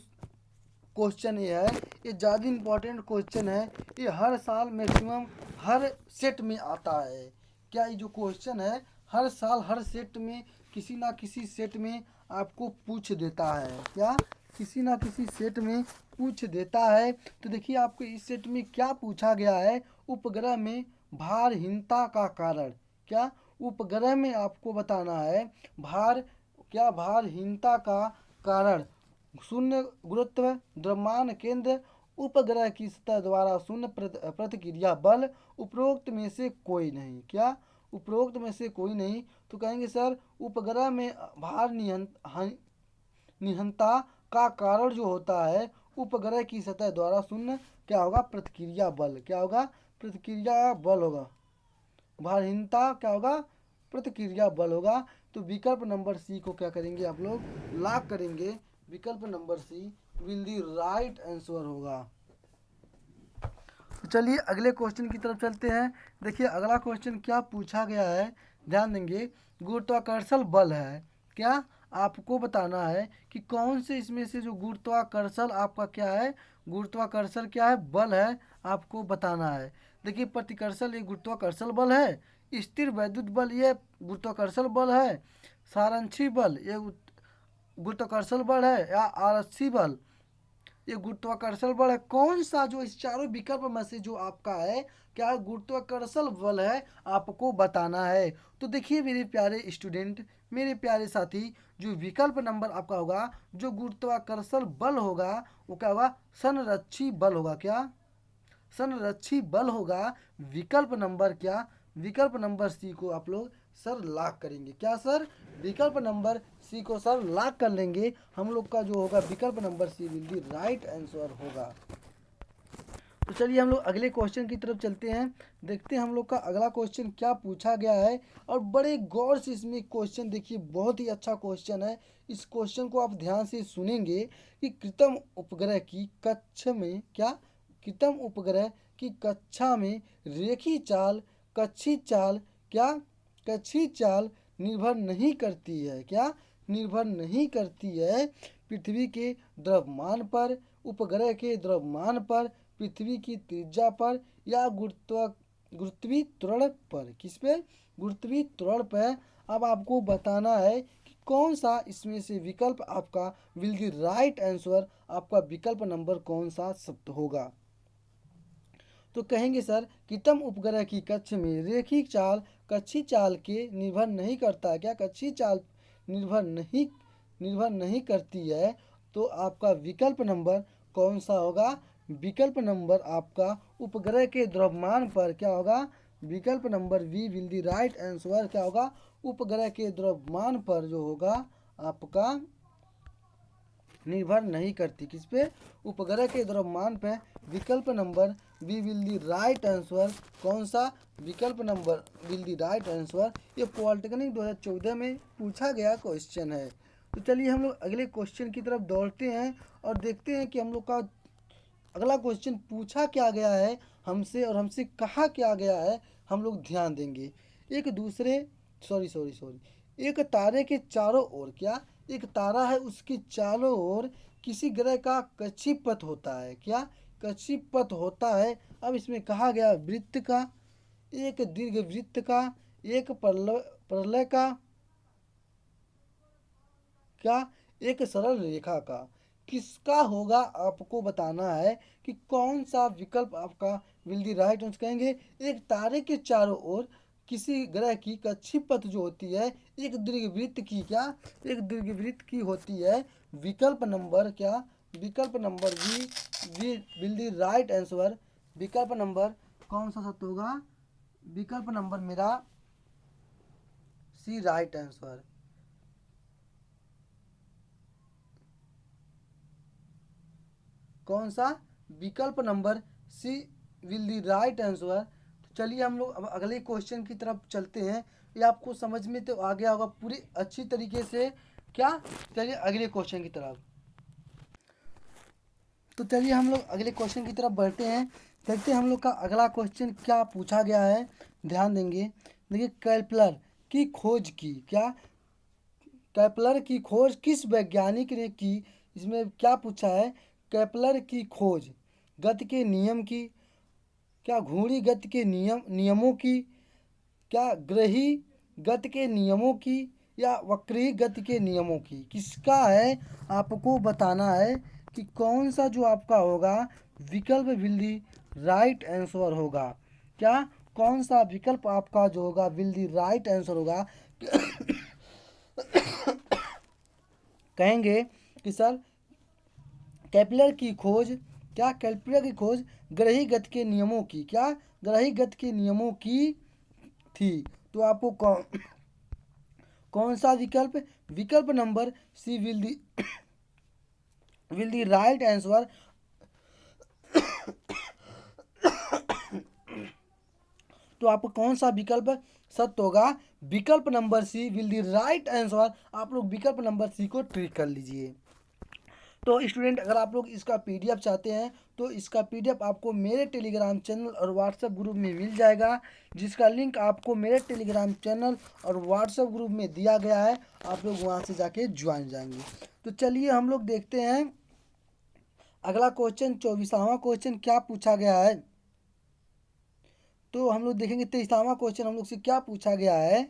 क्वेश्चन ये है, ये ज़्यादा इंपॉर्टेंट क्वेश्चन है। ये हर साल मैक्सिमम हर सेट में आता है। क्या ये जो क्वेश्चन है हर साल हर सेट में किसी ना किसी सेट में आपको पूछ देता है। क्या? किसी ना किसी सेट में पूछ देता है। तो देखिए आपको इस सेट में क्या पूछा गया है, उपग्रह में भारहीनता का कारण। क्या? उपग्रह में आपको बताना है भार, क्या भारहीनता का कारण, शून्य गुरुत्व, द्रव्यमान केंद्र, उपग्रह की सतह द्वारा शून्य प्रतिक्रिया बल, उपरोक्त में से कोई नहीं। क्या? उपरोक्त में से कोई नहीं। तो कहेंगे सर उपग्रह में भार निहनता का कारण जो होता है उपग्रह की सतह द्वारा शून्य क्या होगा, प्रतिक्रिया बल। क्या होगा? प्रतिक्रिया बल होगा। भारहीनता क्या होगा, प्रतिक्रिया बल होगा। तो विकल्प नंबर सी को क्या करेंगे आप लोग, लॉक करेंगे। विकल्प number C will the right answer होगा। तो चलिए अगले क्वेश्चन की तरफ चलते हैं। देखिए अगला क्वेश्चन क्या पूछा गया है, ध्यान देंगे। गुरुत्वाकर्षण बल है। क्या? आपको बताना है कि कौन से इसमें से जो गुरुत्वाकर्षण आपका क्या है, गुरुत्वाकर्षण क्या है, बल है, आपको बताना है। देखिए प्रतिकर्षण ये गुरुत्वाकर्षण बल है, स्थिर वैद्युत बल ये गुरुत्वाकर्षण बल है, सारंक्षी बल ये गुरुत्वाकर्षण बल है, या आरक्षी बल ये गुरुत्वाकर्षण बल है। कौन सा जो इस चारों विकल्प में से जो आपका है क्या गुरुत्वाकर्षण बल है आपको बताना है। तो देखिए मेरे प्यारे स्टूडेंट, मेरे प्यारे साथी, जो विकल्प नंबर आपका होगा जो गुरुत्वाकर्षण बल होगा वो क्या होगा, संरक्षी बल होगा। क्या संरक्षी बल होगा। विकल्प नंबर क्या, विकल्प नंबर सी को आप लोग सर लॉक करेंगे। क्या सर, विकल्प नंबर सी को सर लॉक कर लेंगे। हम लोग का जो होगा विकल्प number C will be right answer होगा। तो चलिए हम लोग अगले क्वेश्चन की तरफ चलते हैं, देखते हैं हम लोग का अगला क्वेश्चन क्या पूछा गया है। और बड़े गौर से इसमें क्वेश्चन देखिए, बहुत ही अच्छा क्वेश्चन है। इस क्वेश्चन को आप ध्यान से सुनेंगे कि कृत्रिम उपग्रह की कक्षा में क्या, कृत्रिम उपग्रह की कक्षा में रेखी चाल, कक्षी चाल क्या, कक्षी चाल निर्भर नहीं करती है। क्या निर्भर नहीं करती है पृथ्वी के द्रव्यमान पर, उपग्रह के द्रव्यमान पर, पृथ्वी की त्रिज्या पर, या गुरुत्वीय त्वरण पर। किस पे, गुरुत्वीय त्वरण पर। अब आपको बताना है कि कौन सा इसमें से विकल्प आपका विल दी राइट आंसर, आपका विकल्प नंबर कौन सा शब्द होगा। तो कहेंगे सर कृत्रिम उपग्रह की कक्ष में रेखीय चाल कक्षीय चाल के निर्भर नहीं करता है। क्या कक्षीय चाल निर्भर नहीं करती है। तो आपका विकल्प नंबर कौन सा होगा, विकल्प नंबर आपका उपग्रह के द्रव्यमान पर क्या होगा, विकल्प number B will the right answer क्या होगा, उपग्रह के द्रव्यमान पर जो होगा आपका निर्भर नहीं करती। किस पे, उपग्रह के द्रव्यमान पे। विकल्प number B will the right answer कौन सा, विकल्प number will the right answer. ये पॉलिटेक्निक 2014 में पूछा गया क्वेश्चन है। तो चलिए हम लोग अगले क्वेश्चन की तरफ दौड़ते हैं और देखते हैं कि हम लोग का अगला क्वेश्चन पूछा क्या गया है हमसे और हमसे कहा क्या गया है। हम लोग ध्यान देंगे। एक दूसरे सॉरी एक तारे के चारों ओर क्या, एक तारा है उसके चारों ओर किसी ग्रह का कक्षीपथ होता है। क्या कक्षीपथ होता है। अब इसमें कहा गया वृत्त का, एक दीर्घ वृत्त का, एक प्रलय का, क्या एक सरल रेखा का। किसका होगा आपको बताना है कि कौन सा विकल्प आपका विल दी राइट आंसर। कहेंगे एक तारे के चारों ओर किसी ग्रह की कक्षीपथ जो होती है एक दीर्घवृत्त की, क्या एक दीर्घवृत्त की होती है। विकल्प नंबर क्या, विकल्प number B will the right answer. विकल्प नंबर कौन सा सत्य होगा, विकल्प नंबर मेरा सी राइट आंसर। कौन सा, विकल्प number C will the right answer. तो चलिए हम लोग अब अगले क्वेश्चन की तरफ चलते हैं। ये आपको समझ में तो आ गया होगा पूरी अच्छी तरीके से। क्या, चलिए अगले क्वेश्चन की तरफ। तो चलिए हम लोग अगले क्वेश्चन की तरफ बढ़ते हैं, देखते हैं हम लोग का अगला क्वेश्चन क्या पूछा गया है। ध्यान देंगे। देखिए कैल्पलर की खोज की, क्या कैप्लर की खोज किस वैज्ञानिक ने की। इसमें क्या पूछा है, कैप्लर की खोज गति के नियम की, क्या घूर्णी गति के नियमों की, क्या ग्रही गति के नियमों की, या वक्रीय गति के नियमों की। किसका है आपको बताना है कि कौन सा जो आपका होगा विकल्प विल दी राइट आंसर होगा। क्या कौन सा विकल्प आपका जो होगा विल दी राइट आंसर होगा। कहेंगे कि सर कैप्लर की खोज, क्या कैप्लर की खोज ग्रही गति के नियमों की, क्या ग्रही गति के नियमों की थी। तो आपको कौन सा विकल्प, विकल्प number C will the right answer. तो आपको कौन सा विकल्प सत्य होगा, विकल्प number C will the right answer. आप लोग विकल्प नंबर सी को ट्रिक कर लीजिए। तो स्टूडेंट अगर आप लोग इसका पीडीएफ चाहते हैं तो इसका पीडीएफ आपको मेरे टेलीग्राम चैनल और व्हाट्सएप ग्रुप में मिल जाएगा, जिसका लिंक आपको मेरे टेलीग्राम चैनल और व्हाट्सएप ग्रुप में दिया गया है। आप लोग वहां से जाके ज्वाइन जाएंगे। तो चलिए हम लोग देखते हैं अगला क्वेश्चन, 24वां क्वेश्चन क्या पूछा गया है। तो हम लोग देखेंगे 23वां क्वेश्चन हम लोग से क्या पूछा गया है।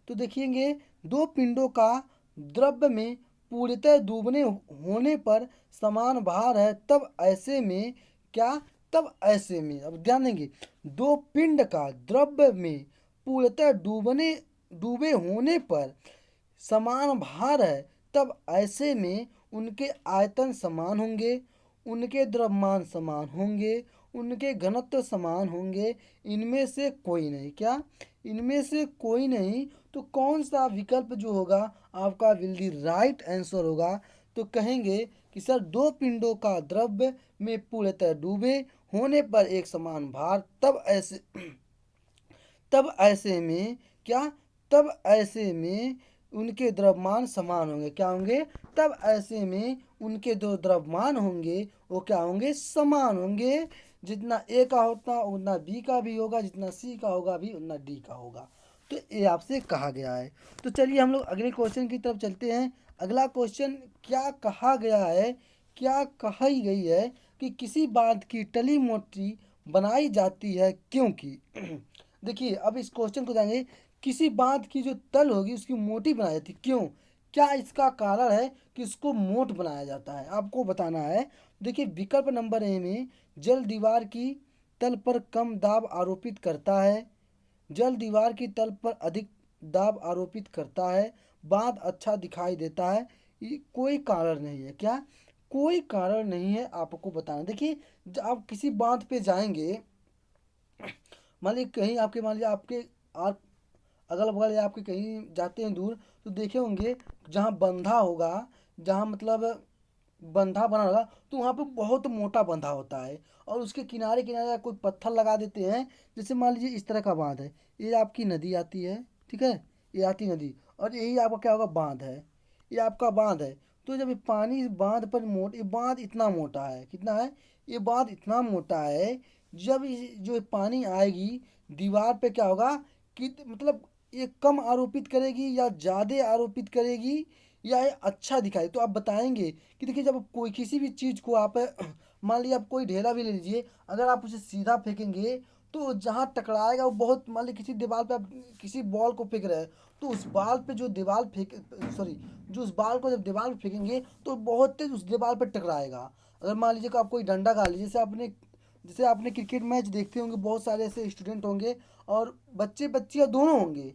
तो देखेंगे दो पिंडों का द्रव्य में पूर्णतः डूबने होने पर समान भार है, तब ऐसे में क्या, तब ऐसे में, अब ध्यान देंगे, दो पिंड का द्रव्य में पूर्णतः डूबे होने पर समान भार है, तब ऐसे में उनके आयतन समान होंगे, उनके द्रव्यमान समान होंगे, उनके घनत्व समान होंगे, इनमें से कोई नहीं, क्या, इनमें से कोई नहीं। तो कौन सा विकल्प जो होगा आपका विल दी राइट आंसर होगा? तो कहेंगे कि सर दो पिंडों का द्रव्य में पूर्णतः डूबे होने पर एक समान भार, तब ऐसे में क्या, तब ऐसे में उनके द्रव्यमान समान होंगे, क्या होंगे, तब ऐसे में उनके दो द्रव्यमान होंगे वो क्या होंगे, समान होंगे। जितना ए का होता उतना बी का भी होगा, जितना सी का होगा भी उतना डी का होगा। तो ये आपसे कहा गया है। तो चलिए हम लोग अगले क्वेश्चन की तरफ चलते हैं। अगला क्वेश्चन क्या कहा गया है, क्या कही गई है कि किसी बात की टली मोटी बनाई जाती है क्योंकि देखिए अब इस क्वेश्चन को जानेंगे। किसी बात की जो तल होगी उसकी मोटी बनाई जाती, क्यों, क्या इसका कारण है कि इसको मोट बनाया जाता है, आपको बताना है। देखिए विकल्प नंबर ए में जल दीवार की तल पर कम दाब आरोपित करता है, जल दीवार की तल पर अधिक दाब आरोपित करता है, बांध अच्छा दिखाई देता है, ये कोई कारण नहीं है, क्या, कोई कारण नहीं है, आपको बताना। देखिए आप किसी बांध पे जाएंगे, मान लीजिए कहीं आपके, मान लीजिए आपके आप अगल बगल या आपके कहीं जाते हैं दूर, तो देखे होंगे जहाँ बंधा होगा, जहाँ मतलब बंधा बना होगा, तो वहाँ पे बहुत मोटा बंधा होता है और उसके किनारे किनारे कोई पत्थर लगा देते हैं। जैसे मान लीजिए इस तरह का बांध है, ये आपकी नदी आती है, ठीक है, ये आती नदी और यही आपका क्या होगा, बांध है, ये आपका बांध है। तो जब ये पानी इस बांध पर ये बांध इतना मोटा है, कितना है, ये बांध इतना मोटा है, जब जो पानी आएगी दीवार पे क्या होगा कि मतलब ये कम आरोपित करेगी या ज़्यादा आरोपित करेगी या ये अच्छा दिखाए। तो आप बताएंगे कि देखिए जब कोई किसी भी चीज़ को आप मान लीजिए आप कोई ढेला भी ले लीजिए, अगर आप उसे सीधा फेंकेंगे तो जहाँ टकराएगा वो बहुत, मान लीजिए किसी दीवार पे आप किसी बॉल को फेंक रहे हैं, तो उस बॉल पे जो दीवार फेंक सॉरी जो उस बॉल को जब दीवार पे फेंकेंगे तो बहुत तेज उस दीवार पर टकराएगा। अगर मान लीजिए कि आप कोई डंडा खा लीजिए, जैसे आपने क्रिकेट मैच देखते होंगे, बहुत सारे ऐसे स्टूडेंट होंगे और बच्चे बच्चियाँ दोनों होंगे,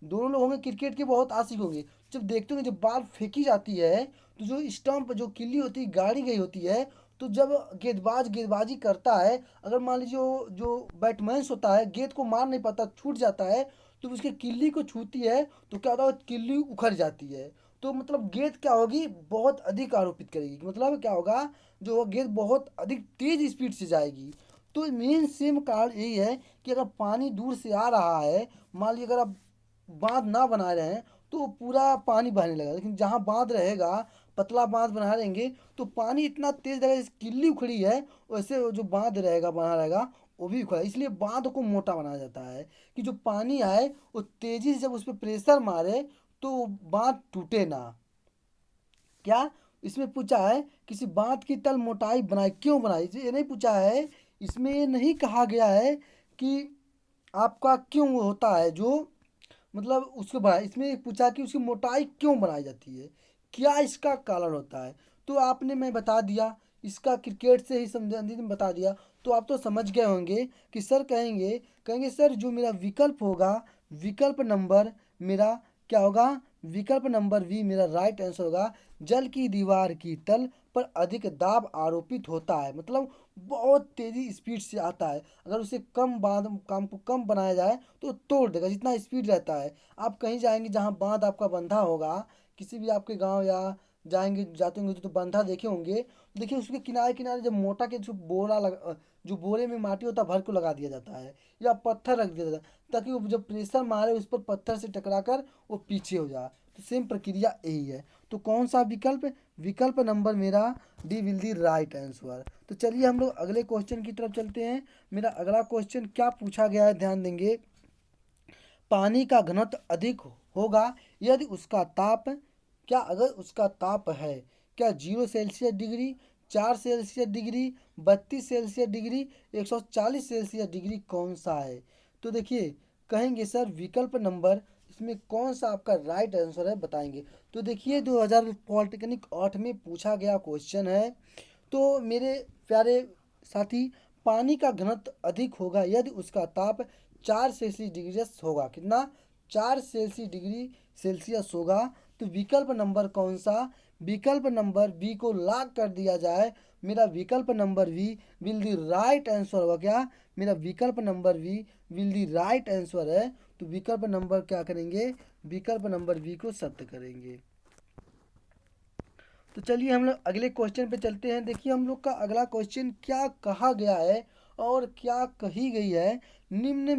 दोनों लोग होंगे क्रिकेट के बहुत आशिक होंगे। जब देखते होंगे जब बॉल फेंकी जाती है तो जो स्टंप जो किल्ली होती है गाड़ी गई होती है, तो जब गेंदबाज गेंदबाजी करता है, अगर मान लीजिए जो बैट्समैन होता है गेंद को मार नहीं पाता, छूट जाता है, तो उसके किल्ली को छूती है तो क्या होता है, किल्ली उखड़ जाती है। तो मतलब गेंद क्या होगी, बहुत अधिक आरोपित करेगी, मतलब क्या होगा, जो गेंद बहुत अधिक तेज स्पीड से जाएगी। तो मेन सेम कारण यही है कि अगर पानी दूर से आ रहा है, मान लीजिए अगर आप बांध ना बना रहे हैं तो पूरा पानी बहने लगेगा, लेकिन जहाँ बांध रहेगा, पतला बांध बना लेंगे तो पानी इतना तेज रहेगा, जैसे किल्ली उखड़ी है वैसे वो जो बांध रहेगा बना रहेगा वो भी उखड़ा। इसलिए बांध को मोटा बनाया जाता है कि जो पानी आए वो तेजी से जब उस पर प्रेशर मारे तो बांध टूटे ना। क्या इसमें पूछा है किसी बांध की तल मोटाई बनाई क्यों बनाई, ये नहीं पूछा है, इसमें ये नहीं कहा गया है कि आपका क्यों होता है जो, मतलब उसको बढ़ा, इसमें पूछा कि उसकी मोटाई क्यों बनाई जाती है, क्या इसका कारण होता है। तो आपने मैं बता दिया, इसका क्रिकेट से ही संबंधित में बता दिया, तो आप तो समझ गए होंगे कि सर कहेंगे कहेंगे सर जो मेरा विकल्प होगा, विकल्प नंबर मेरा क्या होगा, विकल्प नंबर वी मेरा राइट आंसर होगा। जल की दीवार की तल पर अधिक दाब आरोपित होता है, मतलब बहुत तेज़ी स्पीड से आता है, अगर उसे कम बांध काम को कम बनाया जाए तो तोड़ देगा, जितना स्पीड रहता है। आप कहीं जाएंगे जहाँ बांध आपका बंधा होगा, किसी भी आपके गांव या जाएंगे जाते होंगे तो बंधा देखे होंगे, देखिए उसके किनारे किनारे जब मोटा के जो जो बोरे में माटी होता है भर को लगा दिया जाता है या पत्थर रख दिया जाता है, ताकि वो जब प्रेशर मारे उस पर पत्थर से टकरा कर वो पीछे हो जाए। तो सेम प्रक्रिया यही है। तो कौन सा विकल्प, विकल्प नंबर मेरा D will the right answer. तो चलिए हम लोग अगले क्वेश्चन की तरफ चलते हैं। मेरा अगला क्वेश्चन क्या पूछा गया है, ध्यान देंगे। पानी का घनत्व अधिक होगा यदि उसका ताप, क्या अगर उसका ताप है, क्या 0 Celsius degree, 4 Celsius degree, 32 Celsius degree, 140 Celsius degree, कौन सा है। तो देखिए कहेंगे सर विकल्प नंबर इसमें कौन सा आपका राइट आंसर है बताएंगे। तो देखिए 2000 पॉलिटेक्निक 8 में पूछा गया क्वेश्चन है। तो मेरे प्यारे साथी, पानी का घनत्व अधिक होगा यदि उसका ताप 4 सेल्सियस डिग्री होगा। कितना? 4 सेल्सियस डिग्री सेल्सियस होगा। तो विकल्प नंबर कौन सा? विकल्प नंबर बी को लॉक कर दिया जाए। मेरा विकल्प number B will the right answer होगा। क्या? मेरा विकल्प number B will the right answer है। तो विकल्प नंबर क्या करेंगे? विकल्प नंबर बी को सत्य करेंगे। तो चलिए हम लोग अगले क्वेश्चन पे चलते हैं। देखिए हम लोग का अगला क्वेश्चन क्या कहा गया है और क्या कही गई है। निम्न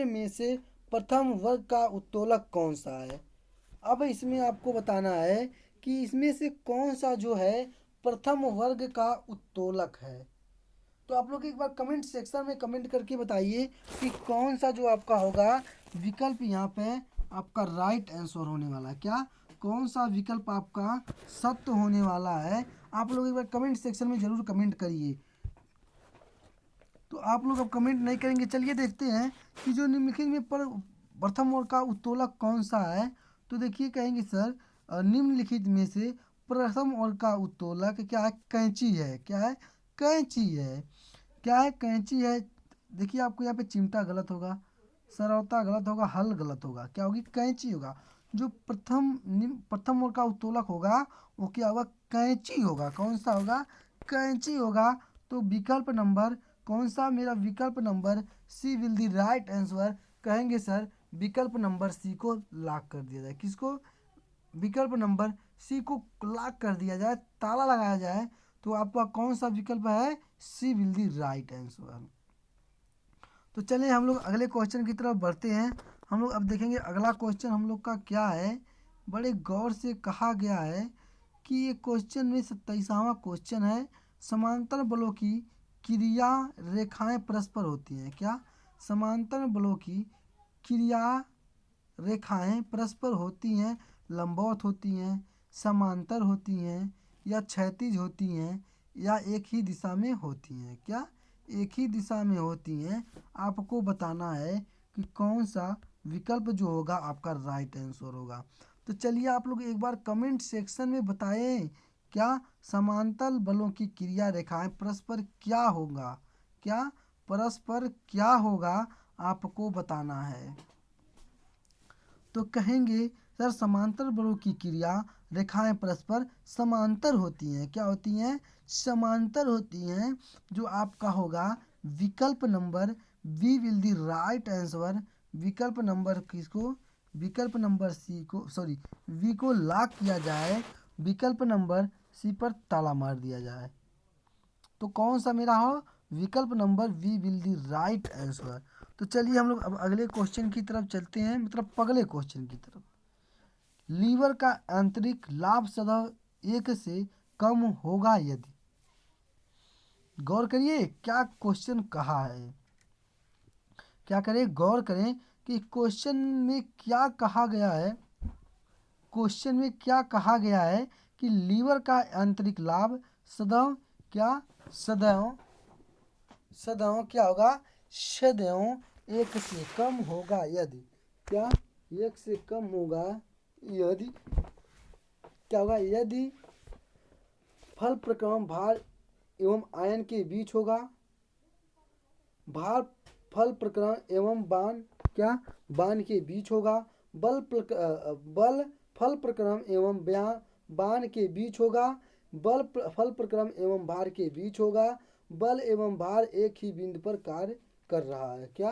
में से प्रथम वर्ग का उत्तोलक कौन सा है? अब इसमें आपको बताना है कि इसमें से कौन सा जो है प्रथम वर्ग का उत्तोलक है। तो आप लोग एक बार कमेंट सेक्शन में कमेंट करके बताइए कि कौन सा जो आपका होगा विकल्प यहाँ पे आपका राइट आंसर होने वाला है। क्या? कौन सा विकल्प आपका सत्य होने वाला है? आप लोग एक बार कमेंट सेक्शन में ज़रूर कमेंट करिए। तो आप लोग अब कमेंट नहीं करेंगे, चलिए देखते हैं कि जो निम्नलिखित में पर प्रथम वर्ग का उत्तोलक कौन सा है। तो देखिए कहेंगे सर निम्नलिखित में से प्रथम वर्ग का उत्तोलक क्या है? कैंची है। क्या है? कैंची है। क्या है? कैंची है। देखिए आपको यहाँ पे चिमटा गलत होगा, सरौता गलत होगा, हल गलत होगा। क्या होगी? कैंची होगा। जो प्रथम वर्ग का उत्तोलक होगा वो क्या होगा? कैंची होगा। कौन सा होगा? कैंची होगा। तो विकल्प नंबर कौन सा? मेरा विकल्प number C will the right answer. कहेंगे सर विकल्प नंबर सी को लॉक कर दिया जाए। किसको? विकल्प नंबर सी को लॉक कर दिया जाए, ताला लगाया जाए। तो आपका कौन सा विकल्प है? सी विल दी राइट आंसर। तो चलिए हम लोग अगले क्वेश्चन की तरफ बढ़ते हैं। हम लोग अब देखेंगे अगला क्वेश्चन हम लोग का क्या है। बड़े गौर से कहा गया है कि ये क्वेश्चन में 27वां क्वेश्चन है। समांतर बलों की क्रिया रेखाएं परस्पर होती हैं। क्या? समांतर बलों की क्रिया रेखाएं परस्पर होती हैं, लंबवत होती हैं, समांतर होती हैं या क्षैतिज होती हैं या एक ही दिशा में होती हैं। क्या? एक ही दिशा में होती हैं। आपको बताना है कि कौन सा विकल्प जो होगा आपका राइट आंसर होगा। तो चलिए आप लोग एक बार कमेंट सेक्शन में बताएं क्या समांतर बलों की क्रिया रेखाएं परस्पर क्या होगा। क्या? परस्पर क्या होगा आपको बताना है। तो कहेंगे सर समांतर बलों की क्रिया रेखाएं परस्पर समांतर होती हैं। क्या होती हैं? समांतर होती हैं। जो आपका होगा विकल्प number B will the right answer. विकल्प नंबर किसको? विकल्प नंबर सी को, सॉरी, वी को लॉक किया जाए। विकल्प नंबर सी पर ताला मार दिया जाए। तो कौन सा मेरा हो? विकल्प number B will the right answer. तो चलिए हम लोग अब अगले क्वेश्चन की तरफ चलते हैं, मतलब अगले क्वेश्चन की तरफ। लीवर का आंतरिक लाभ सदैव 1 से कम होगा यदि। गौर करिए क्या क्वेश्चन कहा है। क्या करें? गौर करें कि क्वेश्चन में क्या कहा गया है। क्वेश्चन में क्या कहा गया है कि लीवर का आंतरिक लाभ सदैव क्या? सदैव सदैव क्या होगा? सदैव 1 से कम होगा यदि। क्या? 1 से कम होगा यदि क्या होगा? यदि फल प्रक्रम भार एवं आयन के बीच होगा। भार फल प्रक्रम एवं बाण क्या? बाण के बीच होगा। बल फल प्रक्रम एवं बाण के बीच होगा। फल प्रक्रम एवं भार के बीच होगा। बल एवं भार एक ही बिंदु पर कार्य कर रहा है। क्या?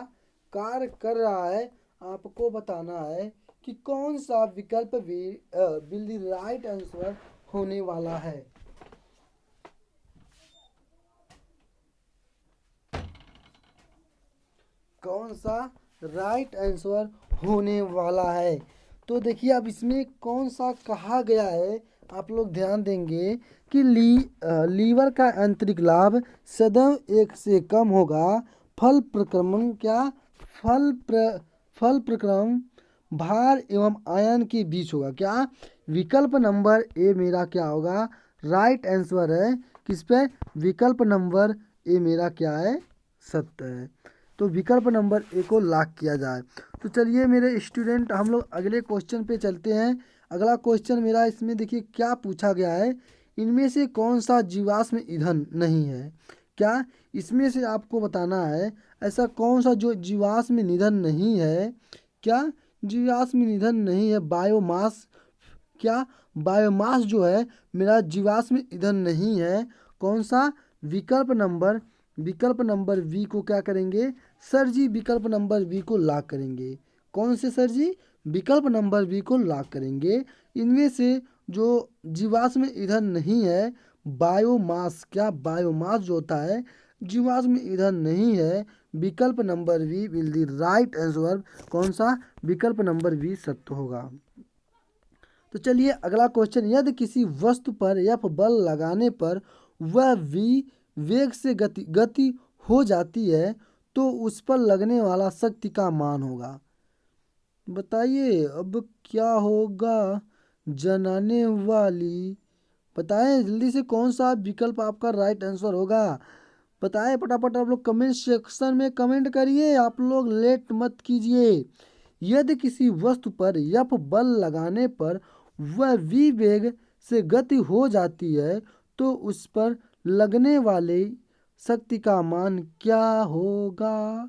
कार्य कर रहा है। आपको बताना है कि कौन सा विकल्प विल दी राइट आंसर होने वाला है। कौन सा राइट आंसर होने वाला है। तो देखिए अब इसमें कौन सा कहा गया है, आप लोग ध्यान देंगे कि लीवर का आंतरिक लाभ सदैव 1 से कम होगा। फल प्रक्रमण क्या? फल प्रक्रम भार एवं आयन के बीच होगा। क्या? विकल्प नंबर ए मेरा क्या होगा? राइट आंसर है। किस पे? विकल्प नंबर ए मेरा क्या है? सत्य है। तो विकल्प नंबर ए को लॉक किया जाए। तो चलिए मेरे स्टूडेंट, हम लोग अगले क्वेश्चन पे चलते हैं। अगला क्वेश्चन मेरा इसमें देखिए क्या पूछा गया है, इनमें से कौन सा जीवाश्म ईंधन नहीं है। क्या इसमें से आपको बताना है ऐसा कौन सा जो जीवाश्म ईंधन नहीं है। क्या जीवाश्म ईंधन नहीं है, बायोमास। क्या बायोमास जो है मेरा जीवाश्म ईंधन नहीं है। कौन सा, विकल्प नंबर वी को क्या करेंगे सर जी, विकल्प नंबर वी को लॉक करेंगे। कौन से सर जी, विकल्प नंबर वी को लॉक करेंगे। इनमें से जो जीवाश्म ईंधन नहीं है बायोमास, क्या बायोमास जो होता है जीवाश्म ईंधन नहीं है। विकल्प number B will the right answer. कौन सा, विकल्प नंबर वी सत्य होगा। तो चलिए अगला क्वेश्चन, यदि किसी वस्तु पर F बल लगाने पर वह v वेग से गति हो जाती है तो उस पर लगने वाला शक्ति का मान होगा। बताइए अब क्या होगा जनाने वाली, बताएं जल्दी से कौन सा विकल्प आपका राइट आंसर होगा। बताएं फटाफट, आप लोग कमेंट सेक्शन में कमेंट करिए, आप लोग लेट मत कीजिए। यदि किसी वस्तु पर F बल लगाने पर वह v वेग से गति हो जाती है तो उस पर लगने वाले शक्ति का मान क्या होगा।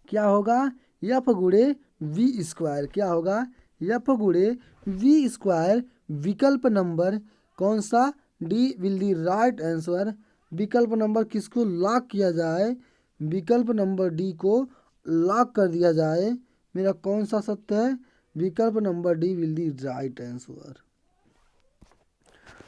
क्या होगा, F गुणे वी स्क्वायर। क्या होगा, F गुणे वी स्क्वायर। विकल्प नंबर कौन सा, D will the right answer. विकल्प नंबर किसको लॉक किया जाए, विकल्प नंबर डी को लॉक कर दिया जाए। मेरा कौन सा सत्य है, विकल्प number D will the right answer.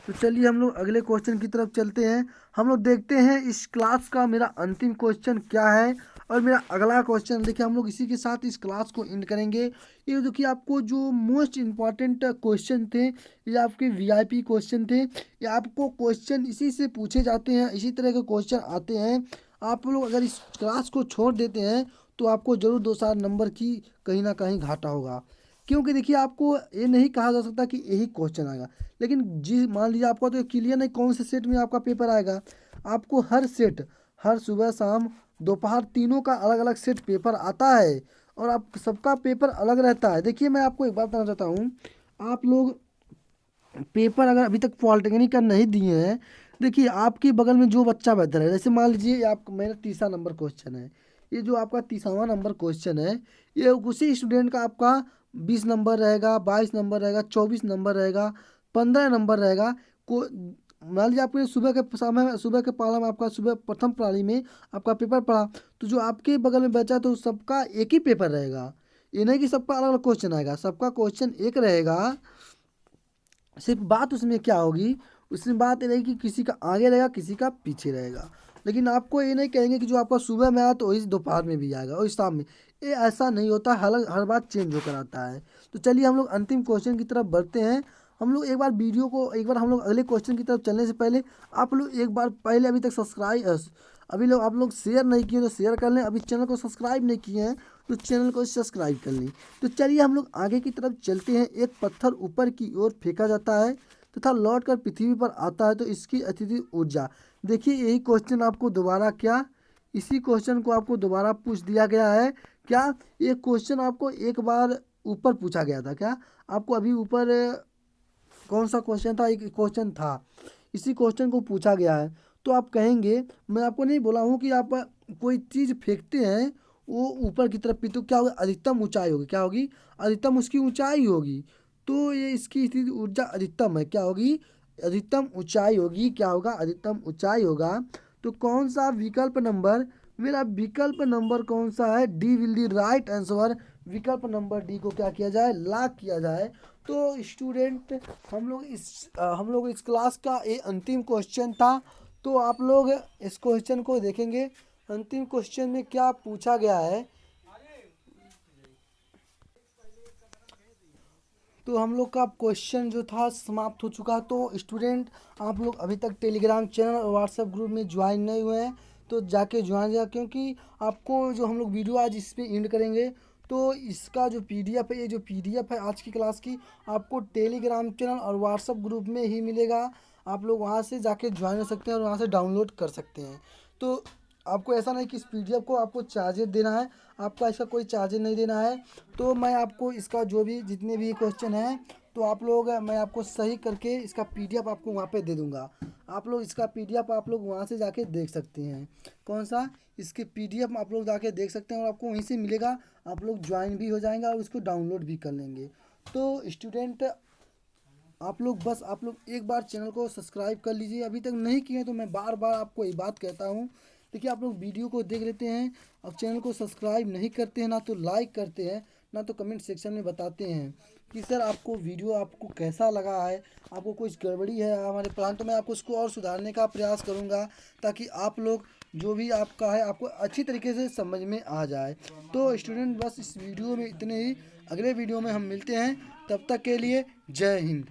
तो चलिए हम लोग अगले क्वेश्चन की तरफ चलते हैं। हम लोग देखते हैं इस क्लास का मेरा अंतिम क्वेश्चन क्या है। और मेरा अगला क्वेश्चन देखिए, हम लोग इसी के साथ इस क्लास को एंड करेंगे। ये देखिए आपको जो मोस्ट इम्पॉर्टेंट क्वेश्चन थे, ये आपके वीआईपी क्वेश्चन थे। ये आपको क्वेश्चन इसी से पूछे जाते हैं, इसी तरह के क्वेश्चन आते हैं। आप लोग अगर इस क्लास को छोड़ देते हैं तो आपको ज़रूर 2-4 नंबर की कहीं ना कहीं घाटा होगा। क्योंकि देखिए आपको ये नहीं कहा जा सकता कि यही क्वेश्चन आएगा, लेकिन जी मान लीजिए आपका तो क्लियर नहीं कौन से सेट में आपका पेपर आएगा। आपको हर सेट, हर सुबह शाम दोपहर तीनों का अलग अलग सेट पेपर आता है और आप सबका पेपर अलग रहता है। देखिए मैं आपको एक बात बताना चाहता हूँ, आप लोग पेपर अगर अभी तक पॉलिटेक्निक का नहीं दिए हैं, देखिए आपके बगल में जो बच्चा बैठा है, जैसे मान लीजिए आप मेरा 30वां नंबर क्वेश्चन है, ये जो आपका 30वां नंबर क्वेश्चन है ये उसी स्टूडेंट का आपका 20 नंबर रहेगा, 22 नंबर रहेगा, 24 नंबर रहेगा, 15 नंबर रहेगा। को मान लीजिए आपने सुबह के समय में, सुबह के पाला में आपका सुबह प्रथम प्रणाली में आपका पेपर पढ़ा, तो जो आपके बगल में बचा तो सबका एक ही पेपर रहेगा। ये नहीं कि सबका अलग अलग क्वेश्चन आएगा, सबका क्वेश्चन एक रहेगा। सिर्फ बात उसमें क्या होगी, उसमें बात ये रहेगी कि किसी का आगे रहेगा किसी का पीछे रहेगा। लेकिन आपको ये नहीं कहेंगे कि जो आपका सुबह में आया तो वही दोपहर में भी आएगा, वही शाम में। ये ऐसा नहीं होता, हर बात चेंज होकर आता है। तो चलिए हम लोग अंतिम क्वेश्चन की तरफ बढ़ते हैं। हम लोग एक बार वीडियो को, एक बार हम लोग अगले क्वेश्चन की तरफ चलने से पहले आप लोग एक बार पहले अभी तक अभी लोग आप लोग शेयर नहीं किए तो शेयर कर लें, अभी चैनल को सब्सक्राइब नहीं किए हैं तो चैनल को सब्सक्राइब कर लें। तो चलिए हम लोग आगे की तरफ चलते हैं। एक पत्थर ऊपर की ओर फेंका जाता है तथा लौट कर पृथ्वी पर आता है तो इसकी अतिरिक्त ऊर्जा। देखिए यही क्वेश्चन आपको दोबारा क्या, इसी क्वेश्चन को आपको दोबारा पूछ दिया गया है। क्या ये क्वेश्चन आपको एक बार ऊपर पूछा गया था, क्या आपको अभी ऊपर कौन सा क्वेश्चन था, एक क्वेश्चन था, इसी क्वेश्चन को पूछा गया है। तो आप कहेंगे, मैं आपको नहीं बोला हूँ कि आप कोई चीज़ फेंकते हैं वो ऊपर की तरफ, तो क्या होगा, अधिकतम ऊंचाई होगी। क्या होगी, अधिकतम उसकी ऊंचाई होगी। तो ये इसकी स्थिति ऊर्जा अधिकतम है, क्या होगी, अधिकतम ऊंचाई होगी। क्या होगा, अधिकतम ऊंचाई होगा। तो कौन सा विकल्प नंबर, मेरा विकल्प नंबर कौन सा है, D will the right answer. विकल्प नंबर डी को क्या किया जाए, लॉक किया जाए। तो स्टूडेंट हम लोग इस क्लास का ये अंतिम क्वेश्चन था। तो आप लोग इस क्वेश्चन को देखेंगे, अंतिम क्वेश्चन में क्या पूछा गया है। तो हम लोग का क्वेश्चन जो था समाप्त हो चुका। तो स्टूडेंट आप लोग अभी तक टेलीग्राम चैनल और व्हाट्सएप ग्रुप में ज्वाइन नहीं हुए हैं तो जाके ज्वाइन किया, क्योंकि आपको जो हम लोग वीडियो आज इस पर एंड करेंगे तो इसका जो पीडीएफ है, ये जो पीडीएफ है आज की क्लास की, आपको टेलीग्राम चैनल और व्हाट्सएप ग्रुप में ही मिलेगा। आप लोग वहाँ से जाके ज्वाइन हो सकते हैं और वहाँ से डाउनलोड कर सकते हैं। तो आपको ऐसा नहीं कि इस पीडीएफ को आपको चार्जेस देना है, आपका इसका कोई चार्जेस नहीं देना है। तो मैं आपको इसका जो भी जितने भी क्वेश्चन हैं तो आप लोग मैं आपको सही करके इसका पीडीएफ आपको वहाँ पे दे दूँगा। आप लोग इसका पीडीएफ आप लोग वहाँ से जाके देख सकते हैं। कौन सा? इसके पीडीएफ आप लोग जाके देख सकते हैं और आपको वहीं से मिलेगा। आप लोग ज्वाइन भी हो जाएंगे और उसको डाउनलोड भी कर लेंगे। तो स्टूडेंट आप लोग एक बार चैनल को सब्सक्राइब कर लीजिए। अभी तक नहीं किए तो मैं बार बार आपको ये बात कहता हूँ। देखिए आप लोग वीडियो को देख लेते हैं और चैनल को सब्सक्राइब नहीं करते हैं, ना तो लाइक करते हैं, ना तो कमेंट सेक्शन में बताते हैं कि सर आपको वीडियो आपको कैसा लगा है, आपको कुछ गड़बड़ी है हमारे प्लान। तो मैं आपको उसको और सुधारने का प्रयास करूँगा ताकि आप लोग जो भी आपका है आपको अच्छी तरीके से समझ में आ जाए। तो स्टूडेंट बस इस वीडियो में इतने ही। अगले वीडियो में हम मिलते हैं, तब तक के लिए जय हिंद।